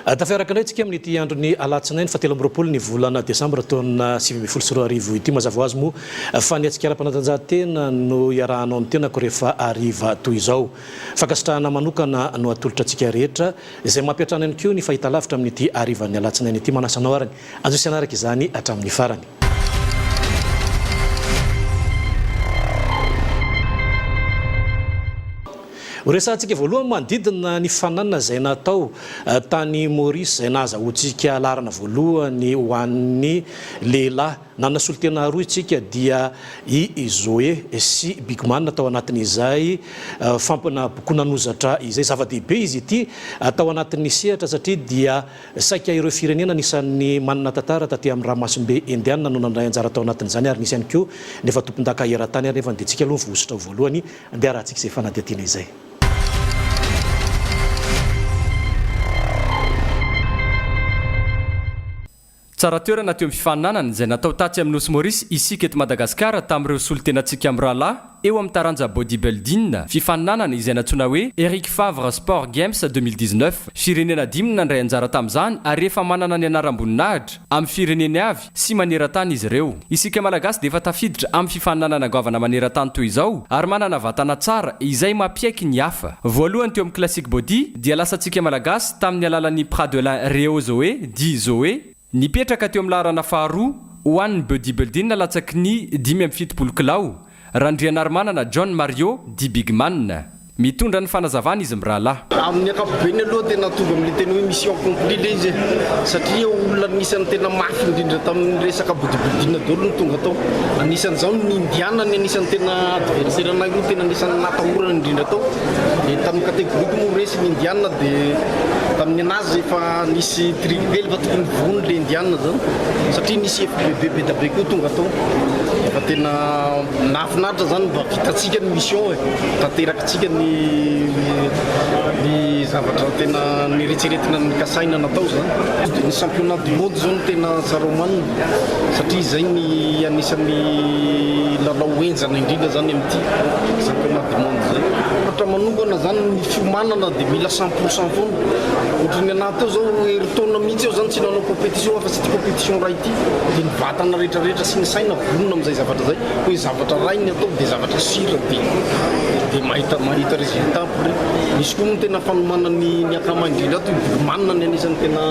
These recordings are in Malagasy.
Tafiaraka indray tsika amin'ny ity andro ny alatsinainy fa 13 ny volana desambra taona 2024 ity mazava ho azy moa fa ny atsika ara-panatanjahantena no iarahanao ny tenako rehefa ariva toy izao. Fakasitrahana manokana no atolotra antsika rehetra izay mampiatrana ihany koa ny fahitalavitra amin'ity arivan'ny alatsinainy ity manasanao arany. Azo isianaraka izany hatramin'ny farany. Resantsika voalohany manodidina ny fananana izay natao tany Maurice izay nahazahoantsika laharana voalohany ho an'ny lehilahy. Nanana solitena roa isika dia i Zoé sy Bigman atao anatin'izay fampanabokona-nozatra izay zava-dehibe izy ity atao anatin'ny sehatra satria dia saika ireo firenena anisan'ny manana tantara taty amin'ny Ramasimbe Indiana no nandray anjara atao anatin'izany ary nisy ihany koa nefa tompon-daka eran-tany ary nefa dia tsika aloha vosotra voalohany andeha rahantsika izay fanadihatiana izay. Tsara toerana teo amin'ny fifaninanana izay natao tatsy amin'ny nosy Maurice isika eto Madagasikara tamin'ireo solitenantsika amin'ny rahalahy eo amin'ny taranja bodybuilding fifaninanana izay natsoina hoe Eric Favre Sport Games 2019 firenena 5 nandray anjara tamin'izany ary efa manana ny anaram-boninahitra amin'ny fireneny avy sy maneran-tany izy ireo. Isika malagasy dia efa tafiditra amin'ny fifaninanana goavana maneran-tany toy izao ary manana vatana tsara izay mapiaiky ny hafa. Voalohany teo amin'ny classic body dia lasantsika malagasy tamin'ny alalan'ny Pradelin Réo Zoé dit Zoé nipetraka teo amin'ny laharana faharoa ho an'ny bodybuilding latsaky ny 570 kilao randrianary manana John Mario di Bigman mitondra ny fanazavana izy mirahalahy. Amin'ny ankapobeny aloha tena tonga amin'ny tena hoe mission accomplie le izy satria olona anisany tena mafy indrindra tamin'ny resaka bodybuilding daholo ny tonga tao. Anisan'izao ny Indiana ny anisan'ny tena adversaire anay aloha tena anisan'ny natahorana indrindra tao. Dia tamin'ny kategorika moa resy ny Indiana dia tamin'ny anazy efa nisy triple efa tokony vonony le Indiana zany satria nisy FBB dabe koa tonga tao. Efa tena nafinaritra zany mba vitatsika ny mission tanterakatsika ny zavatra tena nieritseretina ny kasaina natao zany. Ny championnat du monde zao no tena tsara homanina satria izay ny anisan'ny lalao enjana indrindra zany amin'ity championnat du monde zay. Ohatra manokana zany ny fiomanana dia mila 100% foana. Ohatra ny anahy teo zao eritaona mihitsy eo zany tsy nanao compétition fa tsy ty compétition raha ity dia ny vatana rehetrarehetra sy ny saina vonona amin'izay zavatra zay hoe zavatra ray ny atao dia zavatra sira dia mahita résultat après. Misy koa moa tena fanomana ny akama indrindra ato manana ny anisan'ny tena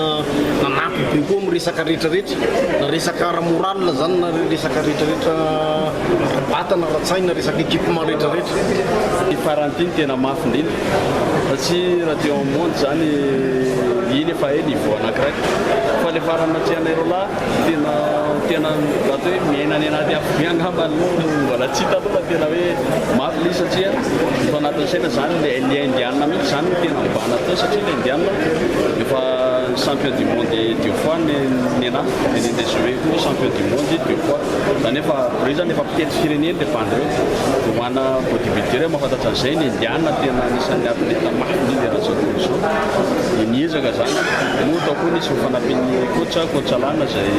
nanampy be koa amin'ny resaka rehetrarehetra na resaka ara-moral zany na resaka rehetrarehetra batana ratsaina resaka équipement rehetrarehetra. Ny farantiny tena mafy indrindra satria raha teo amin'ny monde zany iny efa eny ivo anankiray fa le farana tianay roalahy tena raha hoe miaina ny anaty afo be angamba mbola tsy hita aloha tena hoe mafy li satria efa anatin'ny saina zany le Indiana mihitsy zany tena mibana tao satria le Indiana efa champion du monde deux fois ny anahy nenende joué koa champion du monde deux fois zany efa reo zany efa mpitety fireneny le bandreo mana bodybuilder mahafantatra an'izay ny Indiana tena anisan'ny athlète mafy indrindra ratsakolo niezaka zany moa tao koa nisy fanampian'ny coach Alana zay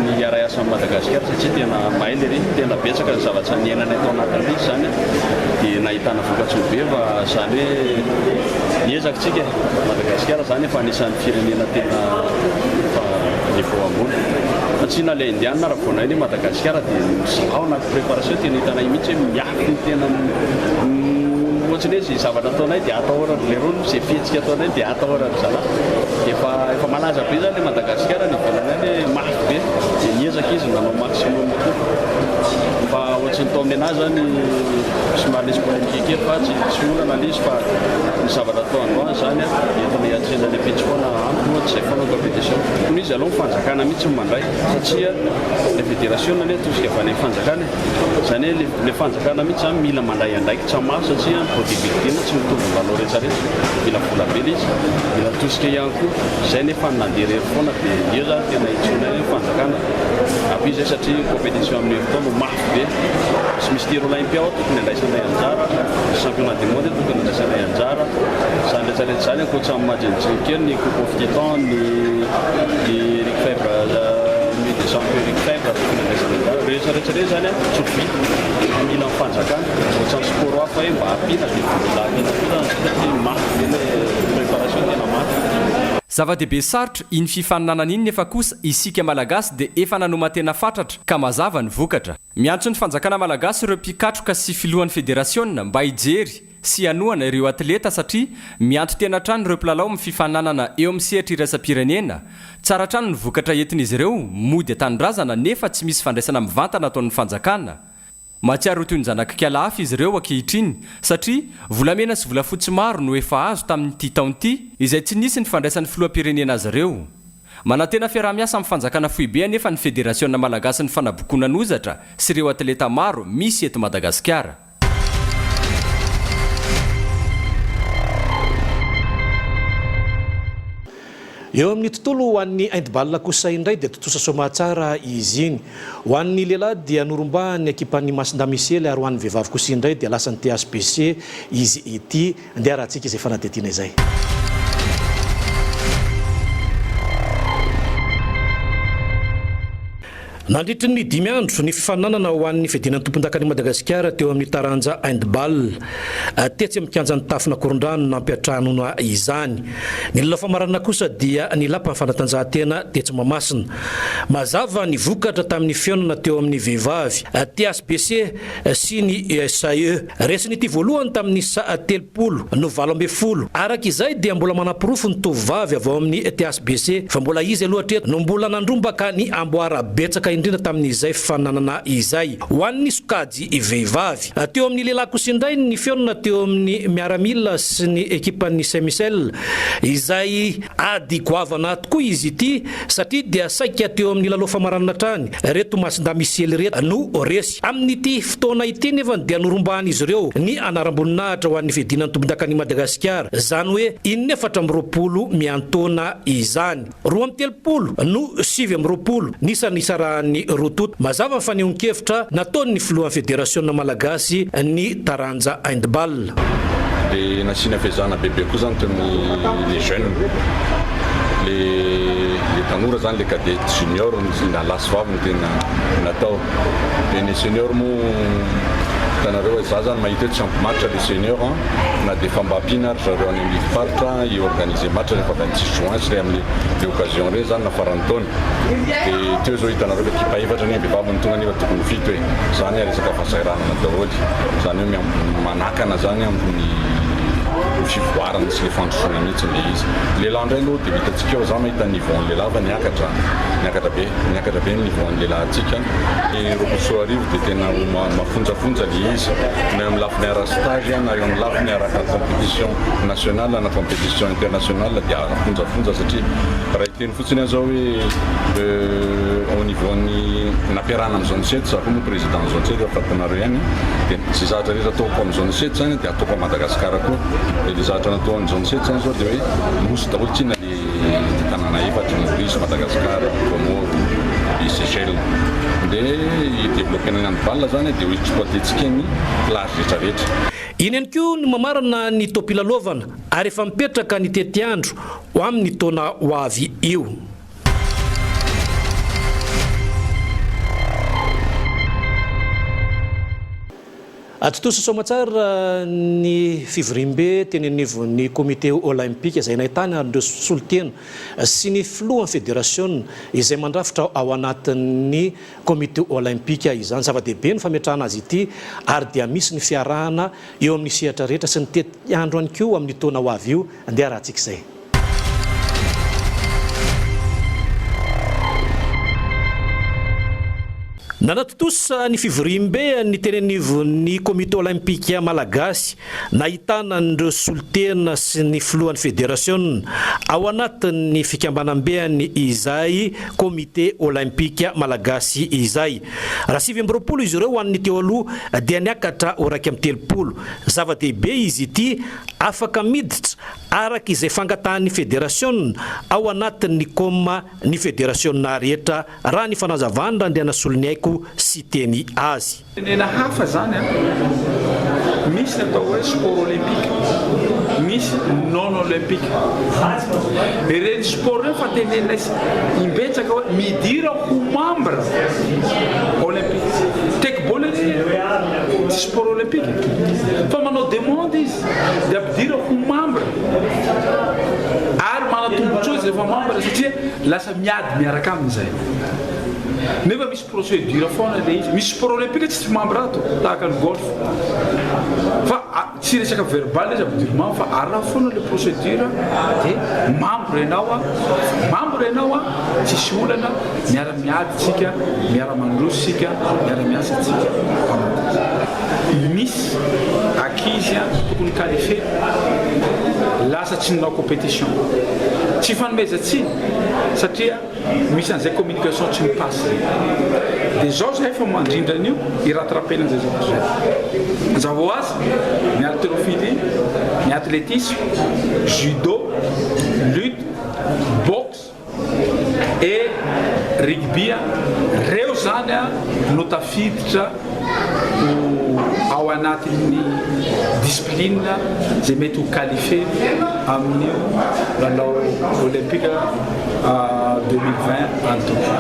ny iara asa Madagasikara satria tena mahay le reny tena betsaka ny zavatra niainany atao anatin'le zany dia nahitana voka-tsoa be fa zany hoe niezaka tsika Madagasikara zany efa anisan'ny firenena tena niveau ambony satria na le Indiana raha vao nainy Madagasikara dia zao anaty préparation tena hitanay mihitsy hoe miafy ny tena ohatrany hoe zay zavatra ataonay dia atahorana le rony zay fihetsika ataonay dia atahorana zany efa malaza be zany le Madagasikara ny ivelanay hoe mafy be dia niezaka izy nanao maximum fa ohatrany tao amin'ny anazy zany somary nisy polémique kely fa tsy olana le izy fa ny zavatra atao androany zany entina hiatrena le pitsy foana ampy ohatry zay foana compétition no izy aloha mifanjakana mihitsy mandray satria le fédération le tosika avy any fanjakana zany hoe le fanjakana mihitsy zany mila mandray andraiky tsy mafy satria bodybuilding tsy mitovy valao rehetrarehetra mila vola be le izy mila tosika ihany koa zay nefa nandeha rery foana dia io zany tena hitsona hoe fanjakana ampy izay satria compétition amin'ny heritaona mafy be sy misy tir olympia ao tokony andraisanay anjara championnat du monde tokony andraisanay anjara zany rehetrarehetra zany ankoatra amin'ny majinjin ny coupe of titan ny Eric Favre des champions Eric Favre tokony andraisanay anjara rehetrarehetra zany tsofi mila mifanjakana ohatrany sport hafa hoe mba ampiana dia mila ampiana koa zany mafy le préparation tena mafy. zava-dehibe sarotra iny fifaninanana iny nefa kosa isika malagasy dia efa nanomatena fatratra ka mazava ny vokatra miantso ny fanjakana malagasy ireo mpikatroka sy filohan'ny federasiona mba hijery sy anoana ireo atleta satria mianto tena trano ireo mpilalao amin'ny fifaninanana eo amin'ny sehatra iraisam-pirenena tsara trano ny vokatra entin'izy ireo mody atandrazana nefa tsy misy fandraisana mivantana ataon'ny fanjakana matsiaro toy ny zanak'ikala hafa izy ireo ankehitriny satria volamena sy volafotsy maro no efa azo tamin'ity taon'ity izay tsy nisy ny fandraisan'ny filoam-pirenena azy ireo manantena fiarah-miasa amin'ny fanjakana foibe nefa ny federasiona malagasy ny fanabokona n'ozatra sy ireo atleta maro misy eto Madagasikara. Eo amin'ny tontolo ho an'ny handball kosa indray dia totosa somatsara izy iny. Ho an'ny lehilahy dia norumbany ekipan'ny Masindamisely ary ho an'ny vehivavy kosa indray dia lasa ny TSBC izy ity andeha rahantsika izay fanadihadiana izay. Nandritry ny 5 andro ny fifaninanana ho an'ny fiadinan'ny tompon-dakany Madagasikara teo amin'ny taranja handball tetsy amin'ny kianjan'ny tafona Korondrano nampiatrahana izany. Ny lalao famarana kosa dia ny lapa fanatanjahantena tetsy Mahamasina. Mazava ny vokatra tamin'ny fiainana teo amin'ny vehivavy TSBC sy ny SAE. Resiny ity voalohany tamin'ny sa 30 no 20 araka izay dia mbola manapirofo ny tovavy avy ao amin'ny TSBC fa mbola izy aloha hatreto no mbola nandrombaka ny amboara betsaka indrindra tamin'izay fifaninanana izay ho an'ny sokajy vehivavy. Teo amin'ny lehilahy kosa indray ny fiainana teo amin'ny miaramila sy ny ekipan'ny Saint-Michel izay ady goavana tokoa izy ity satria dia saika teo amin'ny lalao famaranana trany reto Masindamisely reto no resy amin'ity fotoana ity nefa dia norumbany izy ireo ny anaram-boninahitra ho an'ny fiadinan'ny tompon-dakany Madagasikara zany hoe 420 miantona izany 230 no 720 nisanisara ny rotot mazava fanehonkevitra nataon'ny filohan'ny federasiona malagasy ny taranja handball. Le nasina fezana bebe koa zany les jeunes les tanora zany le cadet junior na lasy vavy no tena natao de ny senior mo tanareo za zany mahita hoe champ match les senior na de fambampina ary zareo any amin'ny faritra iorganiser match rehefa 26 juin sy amin'ny occasion reny zany nafarany taona de teo zao hitanareo ekipa efatra ny vehivavy ny tonga nefa tokony fito hoe zany resaka fahasahiranana daholo zany hoe manakana zany amin'ny fivoarana sy le fandrosoana mihitsy le izy lehilahy indray aloha dia vitantsika eo za mahita niveau lehilahy fa niakatra be ny niveau lehilahy atsika roboso arivo dia tena mafonjafonja le izy na eo amin'ny lafiny ara stage na eo amin'ny lafiny araka compétition nationale na compétition internationale dia mafonjafonja satria raha hiteny fotsiny aho zao hoe au niveau ny nampiarahana amin'ny zone 7 za koa moa président zone 7 fatanareo ihany dia sy zahatra rehetra ataoko amin'ny zone 7 zany dia ataoko a Madagasikara koa dia zahatra natao amin'ny zone 7 zany zao dia hoe mosy daholo tsina le tanàna efatra Maurice, Madagasikara, Comore, Seychelles dia idéveloppena ny handball zany dia ho exploitentsika ny plage rehetrarehetra. Iny ihany koa ny mamarana ny topilalovana ary efa mipetraka ny tetiandro ho amin'ny taona ho avy io. Atotosa somatsara ny fivorimbe teny anivon'ny comité olympique izay nahitana andreo solotena sy ny filohan'ny federasiona izay mandrafitra ao anatin'ny comité olympique izany zava-dehibe ny fametrahana azy ity ary dia misy ny fiarahana eo amin'ny sehatra rehetra sy ny tetiandro ihany koa amin'ny taona ho avy io andeha rahantsika izay. Nanatotosa ny fivorimbe ny tenenivon'ny comité olympique malagasy nahitana nireo solotena sy ny filohan'ny federasiona ao anatin'ny fikambanam-beany izay comité olympique malagasy izay. Raha 7 izy ireo hoan'ny teo aloha dia niakatra ho 30 zava-dehibe izy ity afaka miditra araka izay fangatahan'ny federasiona ao anatin'ny koma ny federasiona rehetra raha ny fanazavana andeha nasolony aiko sy teny azy. Nena hafa zany misy natao hoe sport olympique misy non olympique ireny sport reny fa tenena imbetsaka hoe midira ho membre olympique tekbol tsy sport olympique fa manao demande izy dia ampidira ho membre ary manatombotra hoazy rehefa membre satria lasa miady miaraka amin'izay nefa misy procédure foana le izy misy sport olympique tsy membre ato tahaka ny golf fa tsy resaka verbal izy abdirement fa araha foana le procédure dia membre ianao a tsisy olana miara-miady tsika miara-mandroso sika miara-miasa tsika misy akizy tokony qualifié lasa tsy nanao compétition tsy fanomezantsiny satria misy an'izay communication tsy mipasse dia zao zahay fa mandrindra an'io irattrapena an'izay zavatra zavo azy ny haltérophilie ny athlétisme judo lutte boxe et rugby reo zany no tafiditra ao anatin'ny discipline zay mety ho qualifié amin'io lalao olympique 2020 en Tokyo.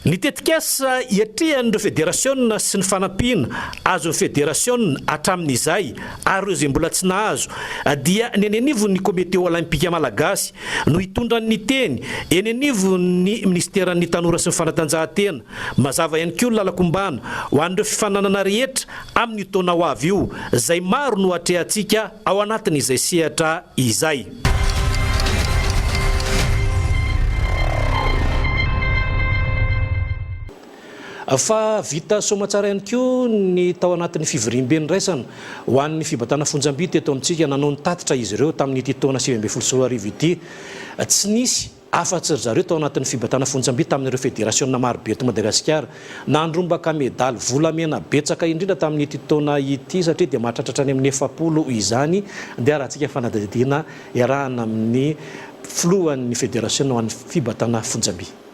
Ny tetikasa iatrehan'ireo fédération sy ny fanampiana azo ny fédération hatramin'izay ary ireo izay mbola tsy nahazo dia ny anivo ny comité olympique malagasy no hitondra ny teny eny anivo ny ministèran'ny tanora sy ny fanatanjahantena mazava ihany koa lalakombana ho an'ireo fifananana rehetra amin'ny taona ho avy io zay maro no atrehantsika ao anatin'izay sehatra izay. Fa vita somatsara ihany koa ny tao anatin'ny fivoriam-be ny raisana ho an'ny fibatana fonjam-by teto amintsika nanao ny tatitra izy ireo tamin'ity taona 2024 ity tsy nisy afa-tsy ry zareo tao anatin'ny fibatana fonjam-by tamin'ireo fédération marobe eto Madagasikara nandrombaka medaly volamena betsaka indrindra tamin'ity taona ity satria dia mahatratratra any amin'ny 700 izany dia rahantsika fanadadiana iarahana amin'ny filohan'ny fédération ho an'ny fibatana fonjam-by.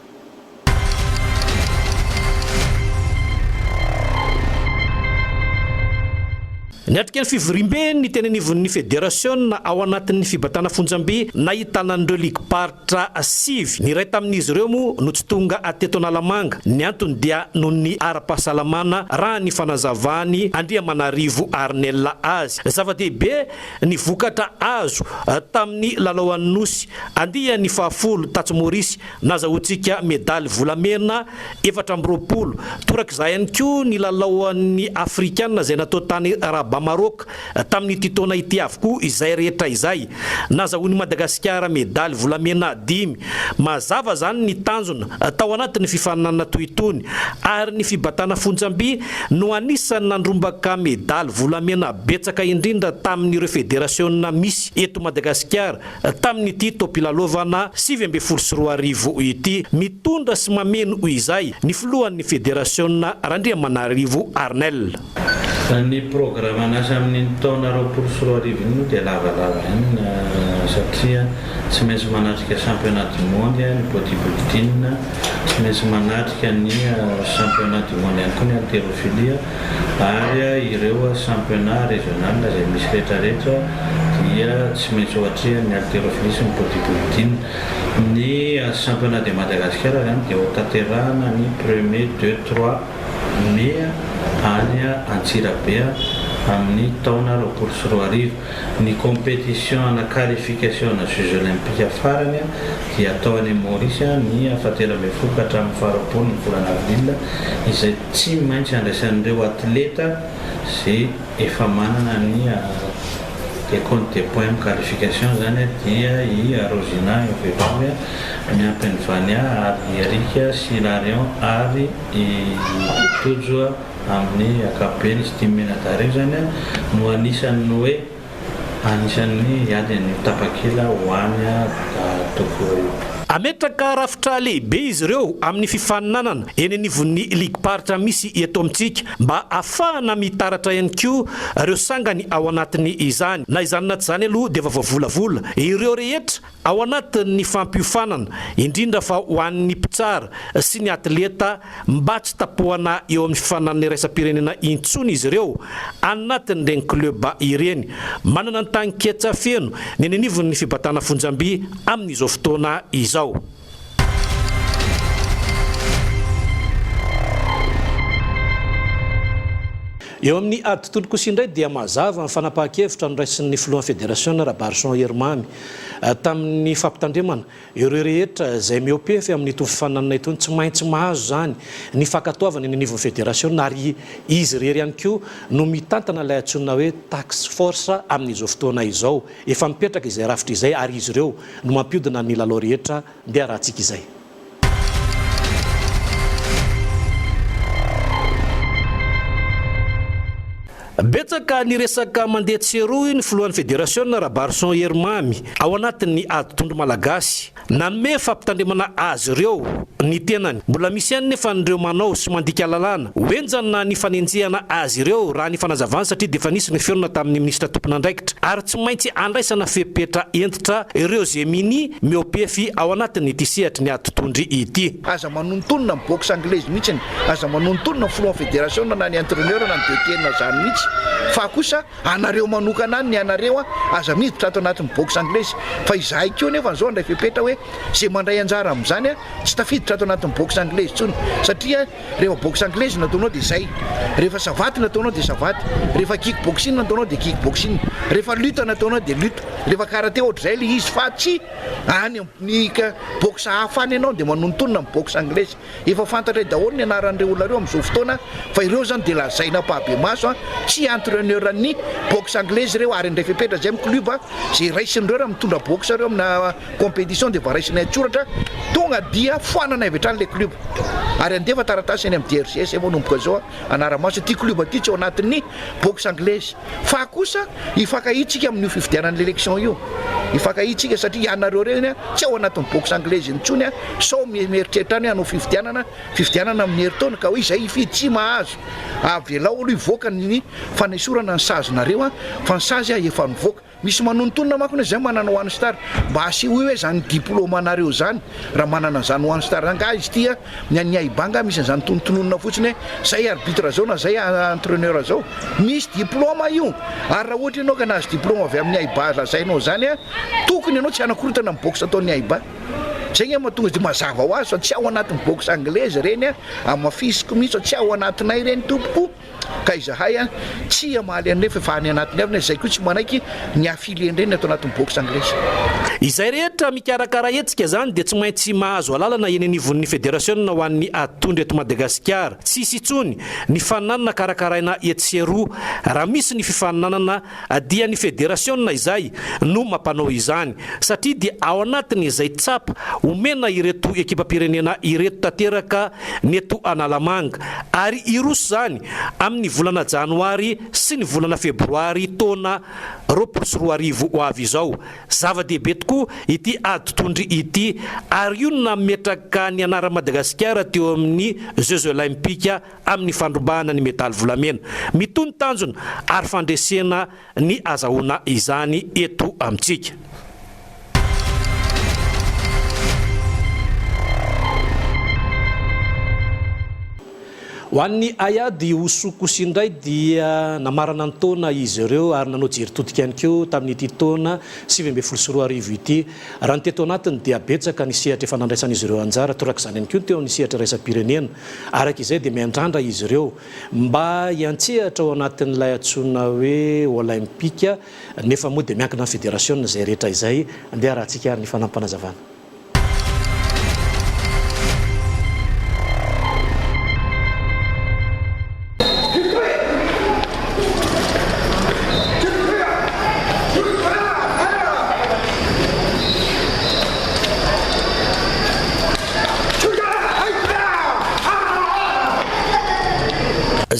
Niatrika ny fivoriam-be ny tena anivon'ny fédération ao anatin'ny fibatana fonjam-by nahitana an'ireo ligue paritra 5 ny iray tamin'izy ireo moa no tsy tonga ateto Analamanga ny antony dia noho ny ara-pahasalamana raha ny fanazavany Andriamanarivo Arnel azy zava-dehibe ny vokatra azo tamin'ny lalao anosy andia ny fahafolo Tatso Maurice nazahoantsika medaly volamena 420 torak'izay ihany koa ny lalao an'ny afrikana zay natao tany Maroc tamin'ity taona ity avokoa izay rehetra izay nazahoan'ny Madagasikara medaly volamena 5 mazava zany ny tanjona tao anatin'ny fifanana toy itony ary ny fibatana fonjam-by no anisany nandrombaka medaly volamena betsaka indrindra tamin'ireo fédération misy eto Madagasikara tamin'ity topilalovana 2024 ity mitondra sy mameno izay ny filohan'ny fédération Andriamanarivo Arnel. Ny programme anasa amin'ny taona 2024 io dia lavalava ihany satria tsy maintsy manatrika championnat du monde ny bodybuilding tsy maintsy manatrika ny championnat du monde ihany koa ny haltérophilie ary ireo championnat régional zay misy rehetrarehetra dia tsy maintsy ohatria ny haltérophilie sy ny bodybuilding. Ny championnat de Madagascar zany dia ho tanterahana ny 1er 2 3 mai any Antsirabe amin'ny taona 2024 ny compétition na qualification na Jeux olympiques farany dia atao any Maurice ny afaterabe foka hatramin'ny faharoapolo ny volana avril izay tsy maintsy andraisan'ireo atleta zay efa manana ny compte des points qualification zany dia i Rosina Vevavy miampy ny Vania ary Erika Silarion ary Tojo amin'ny akapobeny sy timenatare zany no anisan'ny hoe anisan'ny adiny tapakila ho any Tokyo. Ametraka rafitra lehibe izy ireo amin'ny fifaninanana eny anivon'ny ligue paritra misy eto amintsika mba ahafahana mitaratra ihany koa ireo sangany ao anatiny izany na izany naty zany aloha dia vavavolavula ireo rehetra ao anatin'ny fampiofanana indrindra fa ho an'ny mpitsara sy ny atleta mba tsy tapohana eo amin'ny fifananany raisam-pirenena intsony izy ireo anatin'ireny club ireny manana ny tanketsa feno ny anivon'ny fibatana fonjam-by amin'izao fotoana izao. eo amin'ny ady tontolo kosa indray dia mazava ny fanapahan-kevitra nyraisin'ny filohan'ny fédération Rabarson Hermamy tamin'ny fampitandremana ireo rehetra izay miopefy amin'ny itony fifananana itony tsy maintsy mahazo zany ny fankatoavana ny nivon'ny fédération ary izy rery ihany koa no mitantana ilay antsonina hoe taxe force amin'izao fotoana izao efa mipetraka izay rafitra izay ary izy ireo no mampiodina ny lalao rehetra ndeha rahantsika izay. Betsaka ny resaka mandeha tseroa ny filohan'ny fédération Rabarson Hermamy ao anatin'ny ady tondro malagasy nanome fampitandremana azy ireo ny tenany mbola misy ihany nefa nireo manao sy mandika lalàna hoenjana ny fanenjehana azy ireo raha ny fanazavana satria dia efa nisy ny feonana tamin'ny ministra tompon'andraikitra ary tsy maintsy andraisana fepetra entitra ireo zemini miopefy ao anatin'ity sehatry ny ady tondry ity. Aza manontonona ny boxe anglaise mihitsy, aza manontonona ny filohan'ny fédération na ny entraîneur na ny DTN zany mihitsy. Fa kosa anareo manokana ny anareo aza miditra ato anatin'ny boxe anglaise fa izahay koa nefa zao andray fepetra hoe zay mandray anjara amin'izany tsy tafiditra ato anatin'ny boxe anglaise tsony satria rehefa boxe anglaise nataonao dia izay, rehefa savaty nataonao dia savaty, rehefa kickboxing nataonao dia kickboxing, rehefa lutte nataonao dia lutte, rehefa karaté ohatr'izay le izy fa tsy any amin'ny boxe hafa any ianao dia manontonona amin'ny boxe anglaise. Efa fantatra daholo ny anaran'ireo olona ireo amin'izao fotoana fa ireo zany dia lazaina pahabe maso tsy entraîneur ny boxe anglaise reo ary ndray fepetra zay amin'ny club zay raisin'ireo raha mitondra boxe reo amina compétition dia varaisinay antsoratra tonga dia foanana avy hatrany le club ary andefa taratasy any amin'ny DRCS efa manomboka zao anaramaso ity club ity tsy ao anatin'ny boxe anglaise fa kosa ifankahitsika amin'ny fifidianan'ny élection io, ifankahitsika satria ianareo reny tsy ao anatin'ny boxe anglaise intsony sao mieritreritra any hanao fifidianana amin'ny heritaona ka hoe izay ifidy tsy mahazo avela olo ivoaka ny fanesorana ny sazonareo fa ny sazy efa nivoaka misy manontonona makony zay manana one star mba asy hoe zany diplôme anareo zany raha manana zany one star anga izy tia ny banga misy zany tonontononona fotsiny zay arbitre zao na zay entraîneur zao misy diplôme io ary raha ohatra ianao ka nahazo diplôme avy amin'ny aiba lazainao zany tokony ianao tsy anakorotana amin'ny boxe ataon'ny aiba zay mahatonga dia mazava ho azy fa tsy ao anatin'ny boxe anglaise reny amafisiko mihitsy tsy ao anatinay reny tompoko ka izahay tsy amaly an'refa efa any anatiny avy zay koa tsy manaiky ny afilien reny atao anatin'ny boxe anglaise. Izay rehetra mikarakara etsika zany dia tsy maintsy mahazo alalana eny anivon'ny fédération ho an'ny atondry eto Madagasikara tsisy itsony ny fananana karakaraina etseroa raha misy ny fifananana dia ny fédération izay no mampanao izany satria dia ao anatiny izay tsapa omena ireto ekipam-pirenena ireto tanteraka neto Analamanga ary iroso zany amin'ny volana janoary sy ny volana febroary taona 2024 ho avy izao. Zava-dehibe tokoa ity ady tondry ity ary io nametraka ny anara Madagasikara teo amin'ny Jeux Olympiques amin'ny fandrombahana ny medaly volamena mitony tanjona ary fandresena ny azahoana izany eto amintsika. Ho an'ny Ayady Osokosi indray dia namarana ny taona izy ireo ary nanao jeritodika ihany koa tamin'ity taona 2024 ity. Raha ny teto anatiny dia betsaka ny sehatra efa nandraisan'izy ireo anjara toraka izany ihany koa teo amin'ny sehatra raisam-pirenena. Araka izay dia miandrandra izy ireo mba hiantsehatra ao anatin'ilay antsoina hoe Olympique nefa moa dia miankina amin'ny fédération izay rehetra izay andeha rahantsika ary ny fanampanazavana.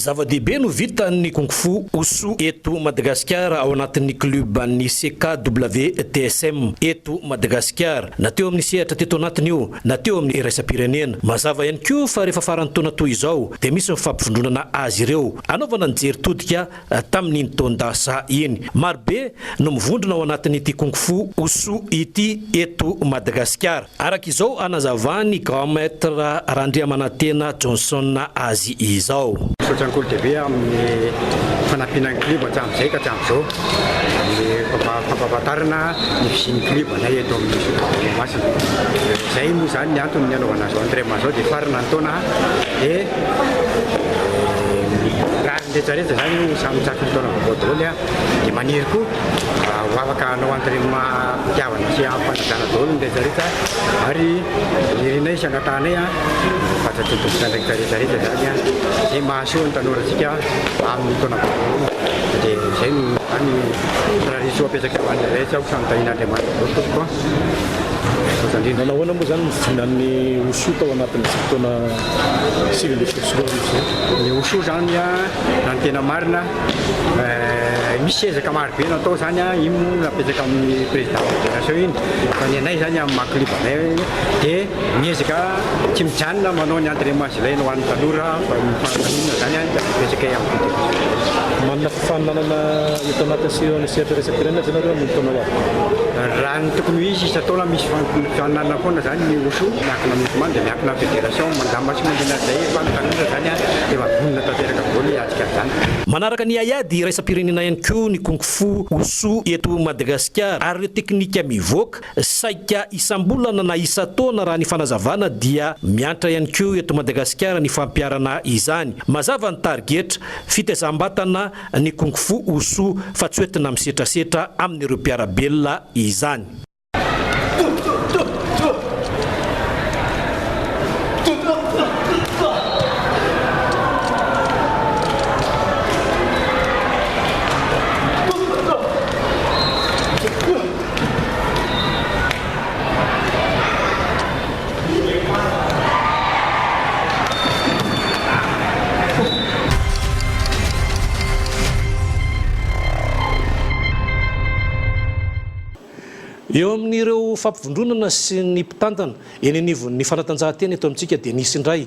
Zava-dehibe no vita ny kung fu Osu eto Madagasikara ao anatin'ny club ny CKWTSM eto Madagasikara. Nateo amin'ny sehatra teto anatiny io, nateo amin'ny raisam-pirenena. Mazava ihany koa fa rehefa farany taona toy izao dia misy mifampivondronana azy ireo. Anaovana ny jeritodika tamin'ny taondasa iny. Marobe no mivondrona ao anatin'ity kung fu Osu ity eto Madagasikara. Araka izao anazavany grand maître Randriamanantena Johnson azy izao. Sotrankolo TV amin'ny fanampianan'ny club hatramin'izay ka hatramin'izao amin'ny fampahafantarana ny fisian'ny club anay eto amin'ny Masina. Izay moa zany ny antony ny anaovana zao entraînement zao dia farana ny taona dia raha rehetrarehetra zany samitsaka fotoana vaovao daholo a dia maniry koa ho afaka hanao entraînement-pitiavana sy ampanajana daholo ny rehetrarehetra ary irinay isangatanay a fahatsatotompona rehetrarehetra zany a zay mahasoa ny tanorantsika amin'ny fotoana vaovao dia zay no any raha riso apetraka ho an'ny rehetra ko samy tahin'Andriamanitra daholo tokoa. Nahoana moa zany mivinan'ny oso tao anatin'ny fotoana sivy ny oso zany a na ny tena marina misy ezaka marobe natao zany a ino napetraka amin'ny président fédération iny fa ny anay zany amin'ny maha-clubanay dia miezaka tsy mijanona manao ny entraînement ilaina ho an'ny tanora fa mifananina zany a mipetraka amin'ny fédération. Manana fifaninanana eto anatin'ny sehatra resapirenena zanareo amin'ny taona raha ny tokony izy isataona misy fifaninanana foana zany ny oso miankina amin'ny mouvement dia miankina amin'ny fédération mandama sy mandina zay fa ny tanora zany a dia mavonina tanteraka daholo atsika zany. Manaraka ny aiady raisam-pirenena ihany koa ny kung-fu oso eto Madagasikara ary ireo teknika mivoaka saika isam-bolana na isa-taona raha ny fanazavana dia miantra ihany koa eto Madagasikara ny fampiarana izany. Mazava ny target fitaizam-batana ny kung-fu oso fa tsy hoentina misetrasetra amin'ireo mpiarabelona izany. Eo amin'ireo fampivondronana sy ny mpitantana eny anivon'ny fanatanjahantena eto amintsika dia nisy indray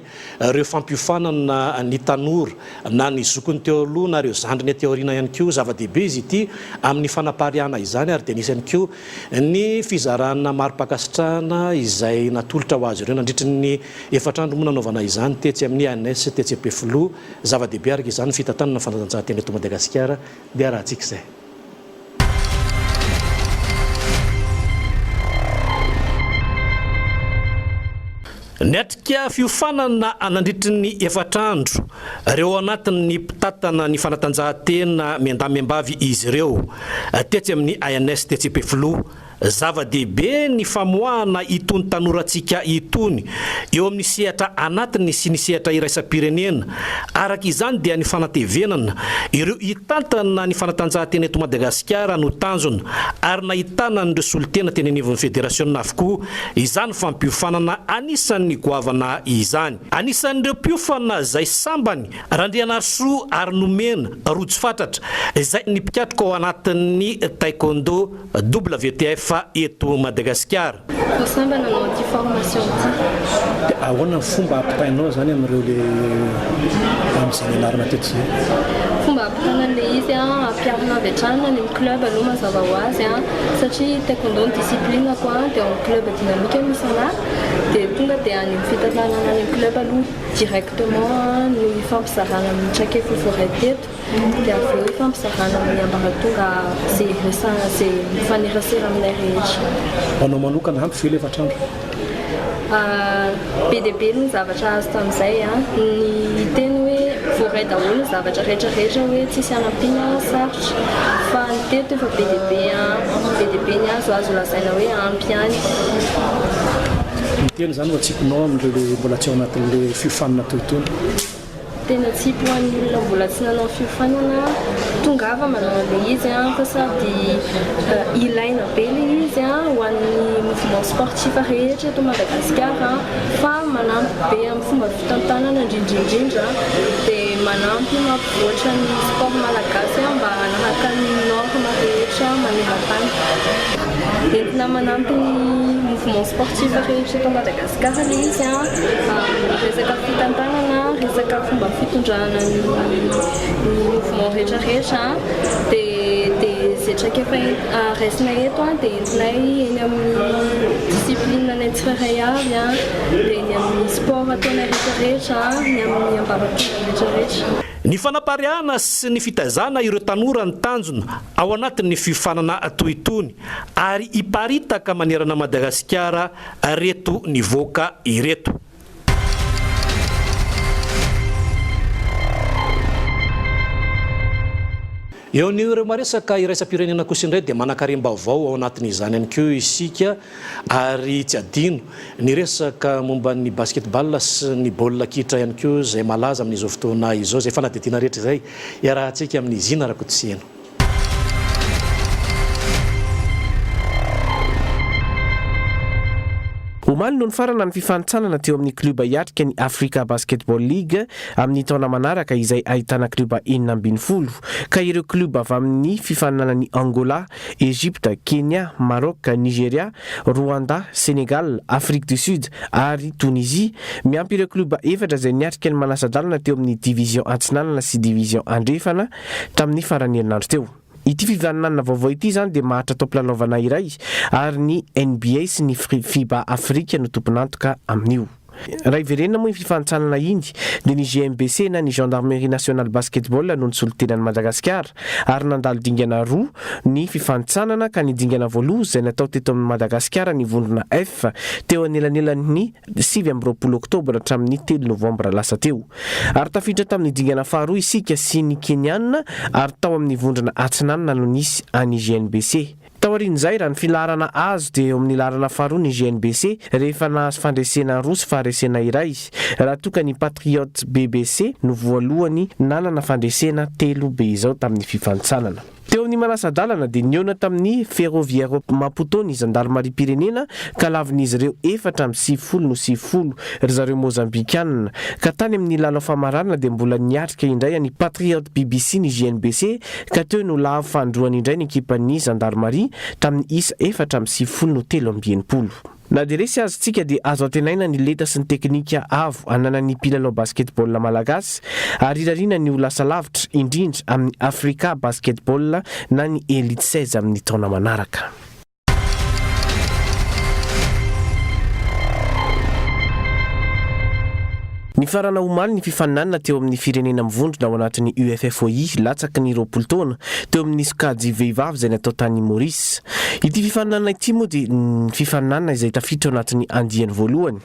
ireo fampiofanana ny tanora na ny zokony teo aloha na ireo zandriny teo aoriana ihany koa zava-dehibe izy ity amin'ny fanapariana izany ary dia nisy ihany koa ny fizarana maro-pakasitrahana izay natolotra ho azy ireo nandritra ny efatrandro moa nanaovana izany tetsy amin'ny ANS tetsy Ampefiloha zava-dehibe araka izany fitantanana fanatanjahantena eto Madagasikara dia raha antsika izay. Niatrika fiofanana nandritry ny efatrandro ireo anatin'ny mpitantana ny fanatanjahantena miandamiambavy izy ireo tetsy amin'ny ANS tetsy Ampefiloha zava-dehibe ny famoahana itony tanorantsika itony eo amin'ny sehatra anatiny sy ny sehatra iraisam-pirenena araka izany dia ny fanatevenana ireo hitantana ny fanatanjahantena eto Madagasikara no tanjona ary nahitana n'ireo solitena teny anivon'ny fédération avokoa izany fampiofanana anisan'ny goavana izany. Anisan'ireo mpiofana izay sambany Randrianasoa ary nomena rojo fatratra izay ny mpikatroka ao anatin'ny taekwondo WTF eto Madagasikara. Sambana nanao ty formation ty. Ahoana fomba ampitainao zany amin'ireo le amin'izay nianarana teto zay? Fomba ampitaina le izy ampiarina avy hatrany ny club aloha mazava ho azy satria taekwondo ny discipline koa dia amin'ny club dynamique misy anahy dia tonga dia any fitantanana ny club aloha directement ny fampizarana amin'ny traike foforety teto dia avy eo fampizarana amin'ny ambaratonga zay mifanerasera aminay rehetra. Anao manokana ampy ve le efatrandro? PDB ny zavatra azo tamin'izay ny teny hoe voaray daholo ny zavatra rehetrarehetra hoe tsisy anampiana sarotra fa ny teto efa PDB ny azo lazaina hoe ampy any. Ny teny zany vatsikonao amin'ireo mbola tsy ao anatin'le fiofanana toitony? Tena tsy poan'ny olona mbola tsy nanao fiofanana tongava manao an'ilay izy fa sady ilaina be ilay izy ho an'ny mouvement sportif rehetra eto Madagasikara fa manampy be amin'ny fomba fitantanana indrindrindrindra dia manampy mampivoatra ny sport malagasy mba hanaraka ny norme rehetra maneran-tany. Entina manampy ny mouvement sportif rehetra eto Madagasikara ilay izy resaka fitantanana resaka fomba fitondrana ny mouvement rehetrarehetra dia zetraka efa raisina eto dia entinay eny amin'ny discipline nay tsirairay avy dia eny amin'ny sport ataonay rehetrarehetra ny amin'ny ambaratonga rehetrarehetra. Ny fanapariana sy ny fitaizana ireo tanora ny tanjona ao anatin'ny fifanana toy itony ary hiparitaka manerana Madagasikara reto nivoaka ireto. eo ny ireo maresaka iraisam-pirenena kosa indray dia manakarim-baovao ao anatin'izany ihany koa isika ary tsy adino ny resaka momba ny basketball sy ny baolina kitra ihany koa izay malaza amin'izao fotoana izao izay fanadidina rehetra izay iarahantsika amin'ny izina rakotsihana. omaly no ny farana ny fifanitsanana teo amin'ny kluba hiatrika ny Africa Basketball League amin'ny taona manaraka izay ahitana kluba 40 ka ireo kluba avy amin'ny fifaninana ny Angola, Egypte, Kenya, Maroc, Nigeria, Rwanda, Senegal, Afrique du Sud ary Tunisie miampy ireo kluba efatra izay niatrika ny manasadalana teo amin'ny division antsinanana sy division andrefana tamin'ny farany herinandro teo. Ity fivanana vaovao ity zany dia mahatra tompilalaovana iray ary ny NBA sy ny FIBA Afrika no tomponantoka amin'io. Raha iverenina moa ny fifanitsanana iny dia ny GMBC na ny Gendarmerie Nationale Basketball no nitsolo-tenan'i Madagasikara ary nandalo dingana 2 ny fifanitsanana ka ny dingana 8 izay natao teto amin'ny Madagasikara ny vondrona F teo anelanelan'ny 7 Oktobra hatramin'ny 3 Novambra lasa teo. Ary tafiditra tamin'ny dingana faharoa isika sy ny Kenianina ary tao amin'ny vondrona Atsinanana no nisy any GNBC. Taorin'izay raha ny filarana azo dia eo amin'ny larana faharoa ny GNBC rehefa nahazo fandresena roa sy faharesena iray raha toka ny Patriotes BBC no voalohany nanana fandresena 3 be izao tamin'ny fifanitsanana. Teo amin'ny manasadalana dia niona tamin'ny Ferroviaire Maputo ny zandarmari-pirenena ka lavin'izy ireo 4-90 ry zareo Mozambikanina ka tany amin'ny lalao famarana dia mbola niatrika indray ny Patriote BBC ny GNBC ka teo no lavo fandroany indray ny ekipan'ny zandarmari tamin'ny isa 4-90. Na dia resy azontsika dia azo antenaina ny leta sy ny teknika avo anana ny mpilalao basketball malagasy ary rarina ny ho lasa lavitra indrindra amin'ny Africa Basketball na ny Elite 16 amin'ny taona manaraka. Ny farana omaly ny fifaninanana teo amin'ny firenena mivondrona ao anatin'ny UFFOI latsaky ny 20 taona teo amin'ny sokajy vehivavy izay natao tany Maurice. Ity fifaninanana ity moa dia ny fifaninanana izay tafiditra ao anatin'ny andiany voalohany.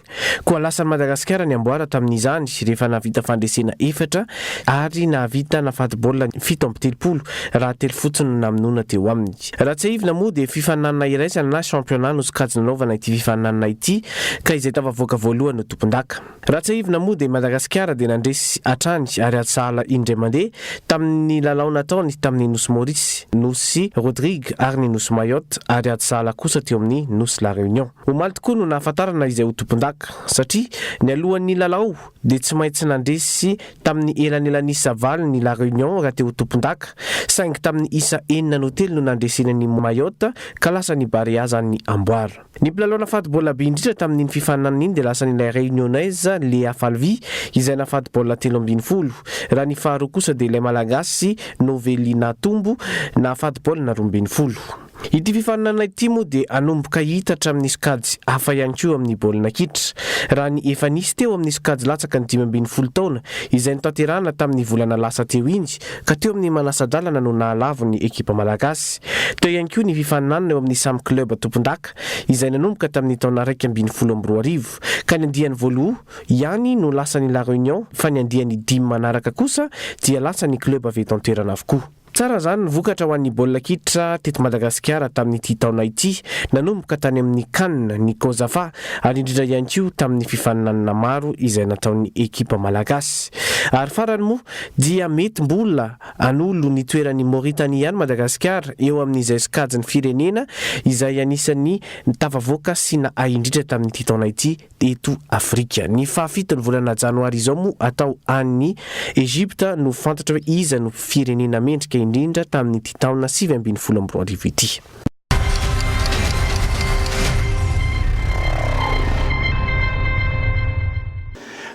Koa lasan'i Madagasikara ny amboara tamin'izany rehefa navita fandresena 4 ary navita nafaty baolina 7-30 raha 3 fotsiny no namonona teo aminy. Raha tsy aivina moa dia fifaninanana iraisana na championnat no sokajy nanaovana ity fifaninanana ity ka izay tafavoaka voalohany no tompon-daka. Raha tsy aivina moa dia Madagasikara dia nandresy atrany ary atsala indray mandeha tamin'ny lalao nataony tamin'ny Nosy Maurice, Nosy Rodrigue ary ny Nosy Mayotte ary atsala kosa teo amin'ny Nosy La Réunion. Omaly tokoa no nahafantarana izay ho tompon-daka satria ny alohan'ny lalao dia tsy maintsy nandresy tamin'ny elanelan'isa valo ny La Réunion raha teo ho tompon-daka saingy tamin'ny isa 4 no nandresenany Mayotte ka lasa ny Barea zany ny amboara. Ny mpilalao nafaty baolina be indrindra tamin'ny fifaninanana iny dia lasa ny Réunionnaise Léa Falvi izay nafaty baolina 13 raha ny faharoa kosa dia ilay malagasy Novelina Tombo nafaty baolina 12. Ity fifaninanana ity moa dia anomboka hita hatramin'ny sokajy hafa ihany koa amin'ny baolina kitra raha ny efa nisy teo amin'ny sokajy latsaka ny 15 taona izay notanterahana tamin'ny volana lasa teo iny ka teo amin'ny manasadalana no nahalavo ny ekipa malagasy. Teo ihany koa ny fifaninanana eo amin'ny samy club tompon-daka izay nanomboka tamin'ny taona 2012 ka ny andiany voaloha ihany no lasa ny La Réunion fa ny andiany 5 manaraka kosa dia lasa ny club avy eto an-toerana avokoa. Tsara zany vokatra ho an'ny baolina kitra teto Madagasikara tamin'ity taona ity nanomboka tany amin'ny Cannes ny Kozafa ary indrindra ihany koa tamin'ny fifaninanana maro izay nataon'ny ekipa malagasy. Ary farany moa dia mety mbola anolo ny toeran'ny Mauritanie ihany Madagasikara eo amin'izay sokajy ny firenena izay anisan'ny tafavoaka sy nahay indrindra tamin'ity taona ity eto Afrika. Ny fahafito ny volana janoary izao moa atao an'ny Egypte no fantatra hoe iza no firenena mendrika indrindra tamin'ity taona 2012 ity.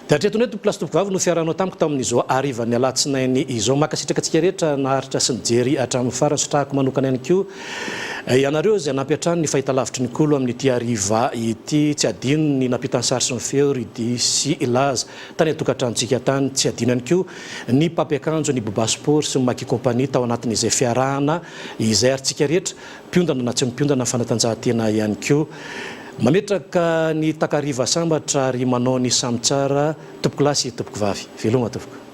Datreto neto plasy tompokavy no fiaranao tamiko tamin'izao arivan'ny alatsinainy izao makasitraka antsika rehetra naharitra sy mijery hatramin'ny farany sotrahako manokana ihany koa ianareo izay nampiatrano ny fahitalavitry ny kolo amin'ity ariva ity tsy adino ny nampitany sary sy ny feo Rudy sy Ilaza tany atokantranotsika tany tsy adino ihany koa ny mpampiakanjo ny Boba Sport sy ny Maki Compagnie tao anatin'izay fiarahana izay arintsika rehetra mpiondana na tsy mpiondana fanatanjahantena ihany koa. Mametraka ny takariva sambatra ary manao ny samy tsara tompoko lasy tompoko vavy veloma tompoko.